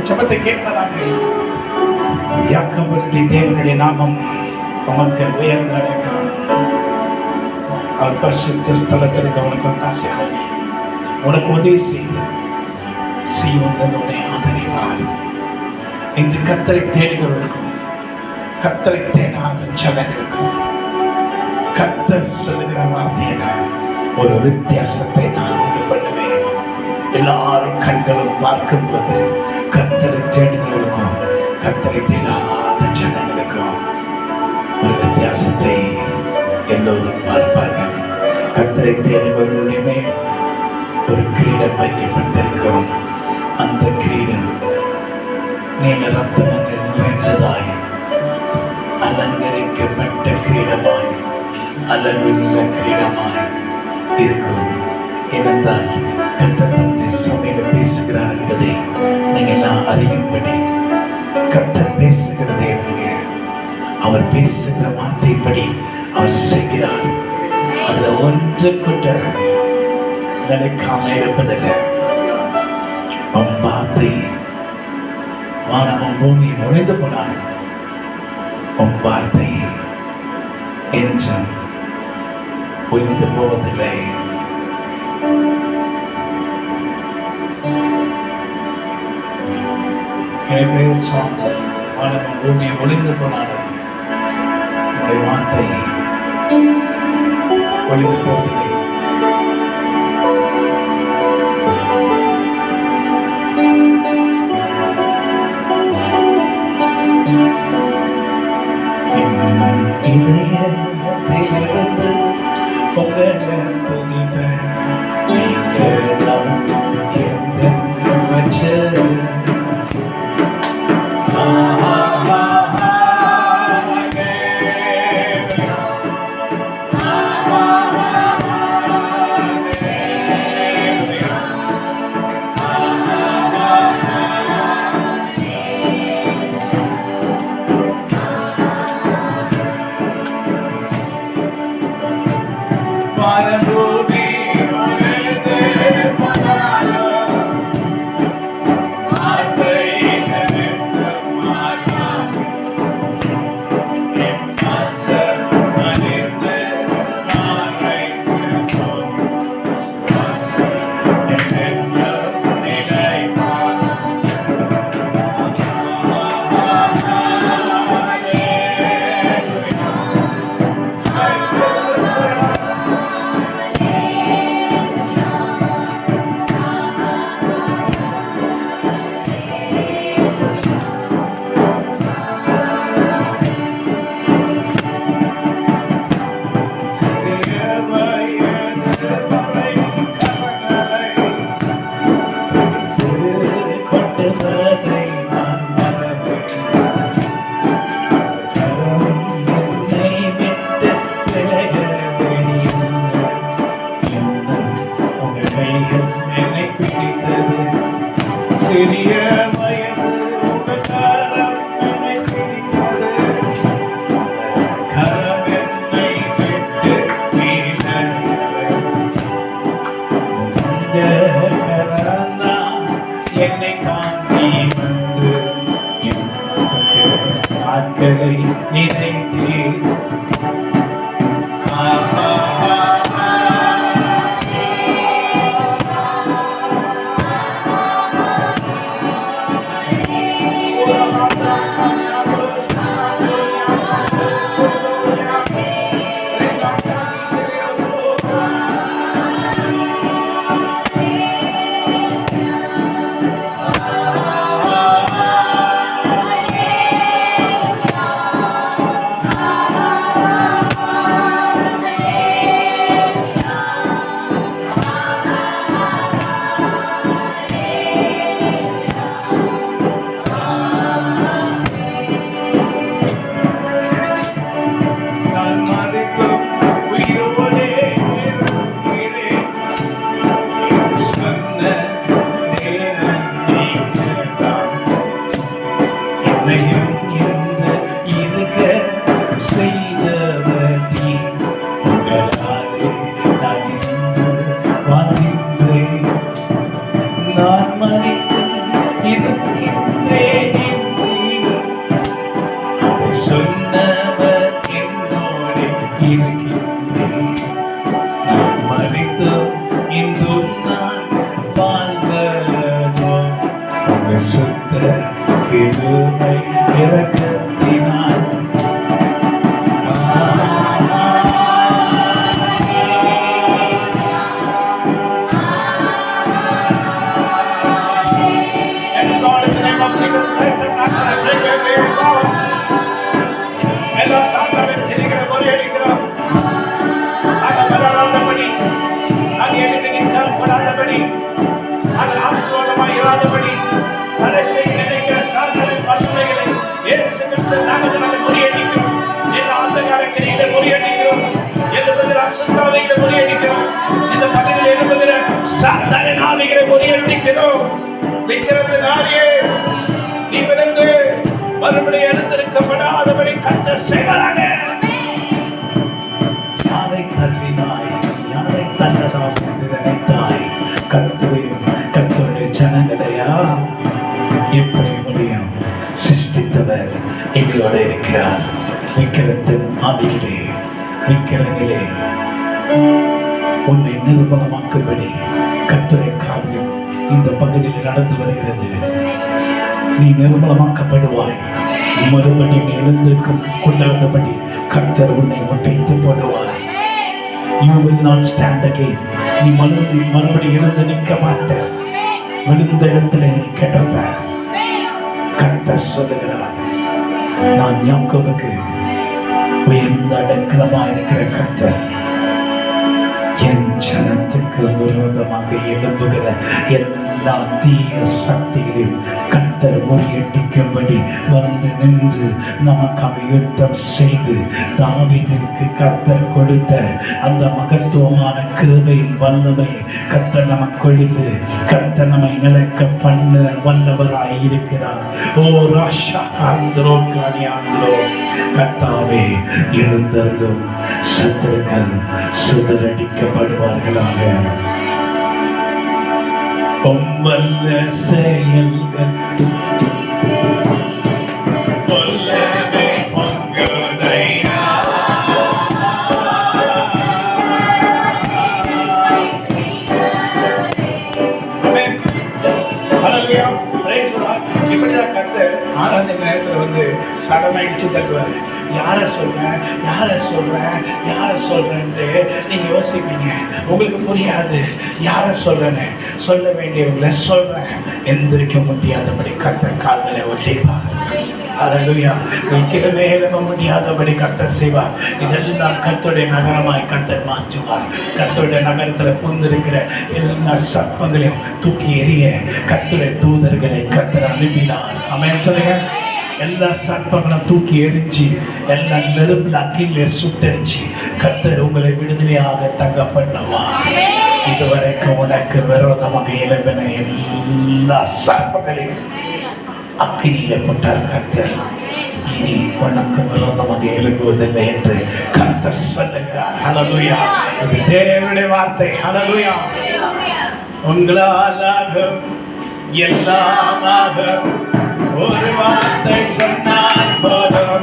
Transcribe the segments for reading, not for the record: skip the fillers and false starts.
ஜெபத்தை கேட்பதாக யாக்கோபுடைய தேவனுடைய நாமம் உமக்கு உயர்ந்தடைக்கணும். அவர் பரிசுத்த ஸ்தலத்தில் உனக்கு ஒத்தாசை உனக்கு உதவி செய்து சீவனுடைய ஆதரிவார். இன்று கர்த்தரை தேடுகிறவர்களுக்கும் கர்த்தரை தேடாத ஜனங்களுக்கும் கர்த்தர் சொல்லுகிற வார்த்தையில ஒரு வித்தியாசத்தை நான் உண்டு பண்ணுவேன். எல்லாரும் கண்களும் பார்க்கும்போது கர்த்தரை தேடுகிறவர்களுக்கும் கர்த்தரை தேடாத ஜனங்களுக்கும் ஒரு வித்தியாசத்தை எல்லோரும் பார்ப்பார்கள். கர்த்தரை தேடுபவர்களுடைய மேல் ஒரு கிரீடம் வைக்கப்பட்டிருக்கும். அந்த கிரீடம் நீல ரத்தனங்கள் நிறைந்ததாய் அலங்கரிக்கப்பட்ட கிரீடமாய் அழகுள்ள கிரீடமாய் இருக்கும். இருந்தால் கர்த்தர் தம்முடைய சபையில் பேசுகிறார் என்பதை நீங்கள் எல்லாம் அறியும்படி கர்த்தர் பேசுகிற தேவனுங்க. அவர் பேசுகிற வார்த்தைப்படி அவர் செய்கிறார். அதுல ஒன்று கூட நிலைக்காம இருப்பதில்லை. வார்த்தை வானமும் பூமி நுழைந்து போனார். வார்த்தை என்றும் ஒழிந்து போவதில்லை. வானமும் பூமி ஒழிந்து போனாலும் உங்களுடைய வார்த்தை ஒழிந்து போவதில்லை. நாட்களை நினைத்தே மறுபடியும் எழுந்திருக்கப்படாதபடி கர்த்தர் செய்வாராக. யாரை தள்ளினாய், யாரை தள்ளலாம் என்று நினைத்தாய், கர்த்தரையும் கர்த்தருடைய ஜனங்களையா எப்படி முடியும்? சிருஷ்டித்தவர் எங்களோட இருக்கிறார். விக்கிரத்தின் ஆதியிலே விக்கிரங்களே உன்னை நிர்மலமாக்கும்படி கர்த்தருடைய காரியம் இந்த பகுதியில் நடந்து வருகிறது. நீ நிர்மலமாக்கப்படுவாய். மறுபடியும் எழுந்திருக்கும் கொண்டாடும்படி கர்த்தர் உன்னை ஒட்டைத்து போடுவார். You will not stand again. நீ மறுபடி எழுந்து நிற்க மாட்ட. விழுந்த இடத்துல நீ கிடப்ப. கர்த்தர் சொல்லுகிறார், நான் யாக்கோபுக்கு உயர்ந்த அடைக்கலமாக இருக்கிற கர்த்தர், என் ஜனத்துக்கு விரோதமாக எழும்புகிற எல்லா தீய சக்திகளையும் கர்த்தர் முறியடிக்கும்படி வந்து நின்று நமக்காக யுத்தம் செய்து தாவீதுக்கு கர்த்தர் கொடுத்த அந்த மகத்துவமான கிருபையின் வல்லமை கர்த்தர் நமக்கு கொடுத்து கர்த்தர் நம்மை நிலைக்க பண்ண வல்லவராய் இருக்கிறார். ஓ ராஷா ஆந்திரோ காணி ஆந்திரோ, கர்த்தாவே எழுந்தருளும், சத்துருக்கள் சிதறடிக்கப்படுவார்களாக. பொம்மல்ல செயல்கள் சொல்லவே பொங்குதையா. இப்படிதான் கர்த்தர் ஆராதனை நேரத்துல வந்து சடமாயிடுச்சு தருவார். யாரை சொல்றேன் யாரை சொல்றேன் யாரை சொல்றேன்ட்டு நீங்க யோசிப்பீங்க. உங்களுக்கு புரியாது யாரை சொல்றேன்னு. சொல்ல வேண்டியவங்களை சொல்றேன். எந்திரிக்க முடியாதபடி கர்த்தர் கால்களை ஒட்டிப்பார். அல்லேலூயா. வைக்கிறதே எழுத முடியாதபடி கர்த்தர் செய்வார். இதெல்லாம் கர்த்தருடைய நகரமாய் கர்த்தர் மாற்றுவார். கர்த்தருடைய நகரத்துல புந்திருக்கிற எல்லா சர்ப்பங்களையும் தூக்கி எறிய கர்த்தருடைய தூதர்களை கர்த்தர் அனுப்பினார். ஆமென் சொல்லுங்க. எல்லா சர்ப்பங்களும் தூக்கி எரிஞ்சு எல்லா நெருப்புல அக்கிலே சுட்டரிச்சு கர்த்தர் உங்களை விடுதலையாக தங்க பண்ணுவார். இதுவரைக்கும் உனக்கு விரோதமாக எழுப்பின எல்லா சர்ப்பங்களையும் அக்கினியில போட்டார் கர்த்தர். இனி உனக்கு விரோதமாக எழுப்புவதில்லை என்று கர்த்தர் சொல்லுகிறார். ஹல்லேலூயா. இது தேவனுடைய வார்த்தை. ஹல்லேலூயா. உங்களால் எல்லாமாக ஒரு வார்த்தை சொன்னால் போதும்.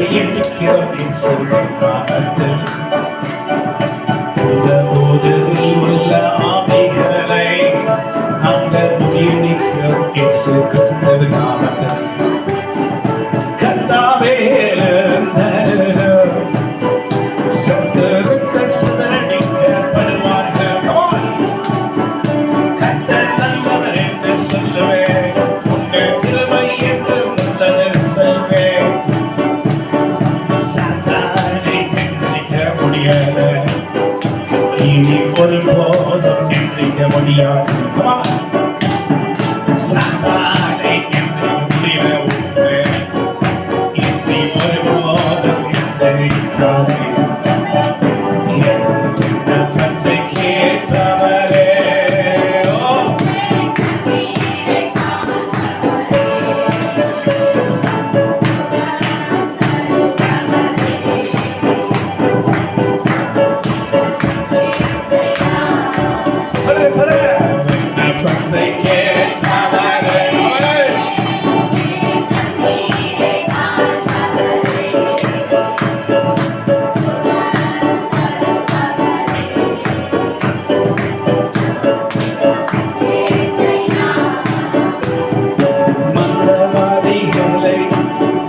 முறியடிக்கிறோம் இயேசுவின் நாமத்தில். புறமுதுகில் உள்ள ஆவிகளை நாங்கள் முறியடிக்கிறோம் இயேசு கிறிஸ்துவின் நாமத்தில். கர்த்தாவே சத்துருக்கள் சிதறடிக்கப்படுவார்கள். கர்த்தர் நல்லவர் என்று சொல்லுவேன், உங்கள் கிருபை என்று உள்ளது சொல்வேன். சாத்தானை வென்றடிக்க முடியாது, இனி ஒருபோதும் வென்றடிக்க முடியாது. சாத்தானை வென்றடிக்க முடியாது, இனி ஒருபோதும் வென்றடிக்காதே. நம்பத்தை கேட்டவரே, நம்பத்தை கேட்டவரே, மந்திரவாதிகளை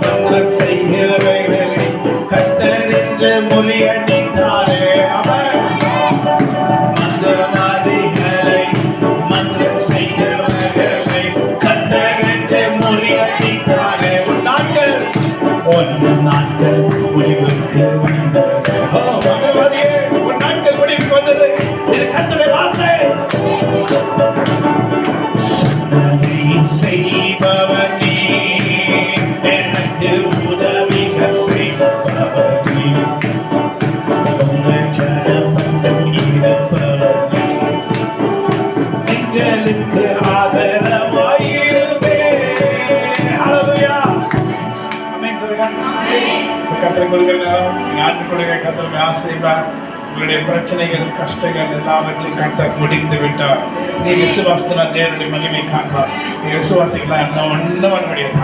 மந்திரம் செய்கிறவைகளை கர்த்தர் என்று முறியடித்தாரே. மந்திரவாதிகளை மந்திரம் செய்கிறவர்களை கர்த்தர் என்று முறியடித்தாரே. உன் நாட்கள் முடிவுக்கு வந்தது. மந்திரவாதியே, உன் நாட்கள் முடிவுக்கு வந்தது. இது கர்த்தருடைய வார்த்தை. செய்பவர் நீ, எனக்கு உதவிகள் செய்பவர் நீ, உங்கள் ஜனபந்தம் இருப்பவர் நீ, எங்களுக்கு ஆதரவாயிருப்பே. ஹல்லேலூயா. ஆமென் சொல்லுங்க. கர்த்தர் கொடுக்கணும், யாருக்கு கொடுங்க, கர்த்தர் ஆசீர்வாதம். உங்களுடைய பிரச்சனைகள் கஷ்டங்கள் எல்லாவற்றையும் கர்த்தர் முடித்து விட்டார். நீ விசுவாசத்தினால் தேவனுடைய மகிமை காண்பார். நீ விசுவாசிக்கலாம், ஒன்றும் பண்ண முடியாது.